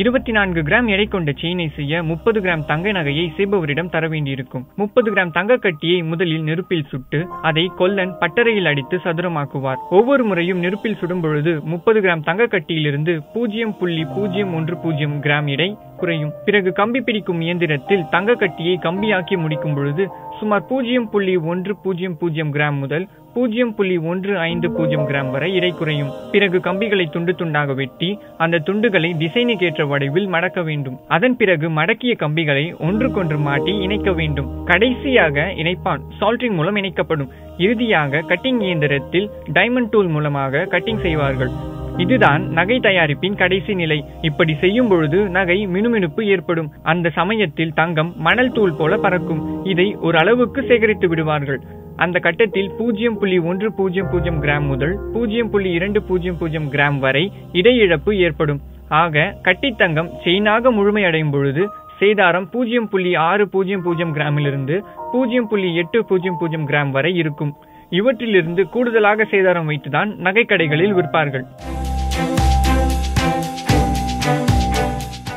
24 gram எடை கொண்ட செயினை செய்ய 30 கிராம் தங்க நகையை செய்பவரிடம் தர வேண்டியிருக்கும். 30 கிராம் தங்க கட்டியை முதலில் நெருப்பில் சுட்டு அதை கொல்லன் பட்டறையில் அடித்து சதுரமாக்குவார். ஒவ்வொரு முறையும் நெருப்பில் சுடும் பொழுது 30 கிராம் தங்க கட்டியிலிருந்து 0.010 கிராம் எடை குறையும். பிறகு கம்பி பிடிக்கும் இயந்திரத்தில் தங்க கட்டியை கம்பியாக்கி முடிக்கும் பொழுது சுமார் 0.100 கிராம் முதல் 0.150 கிராம் வரை எடை குறையும். பிறகு கம்பிகளை துண்டு துண்டாக வெட்டி அந்த துண்டுகளை திசைனுக்கேற்ற வடிவில் மடக்க வேண்டும். அதன் பிறகு மடக்கிய கம்பிகளை ஒன்றுக்கொன்று மாட்டி இணைக்க வேண்டும். கடைசியாக இணைப்பான் சால்டரிங் மூலம் இணைக்கப்படும். இறுதியாக கட்டிங் இயந்திரத்தில் டைமண்ட் டூல் மூலமாக கட்டிங் செய்வார்கள். இதுதான் நகை தயாரிப்பின் கடைசி நிலை. இப்படி செய்யும் பொழுது நகை மினுமினுப்பு ஏற்படும். அந்த சமயத்தில் தங்கம் மணல் தூள் போல பறக்கும். இதை ஒரு அளவுக்கு சேகரித்து விடுவார்கள். அந்த கட்டத்தில் 0.100 கிராம் முதல் 0.200 கிராம் வரை இடையிழப்பு ஏற்படும். ஆக கட்டி தங்கம் செயினாக முழுமையடையும் பொழுது சேதாரம் 0.600 கிராமிலிருந்து 0.800 கிராம் வரை இருக்கும். இவற்றிலிருந்து கூடுதலாக சேதாரம் வைத்துதான் நகைக்கடைகளில் விற்பார்கள்.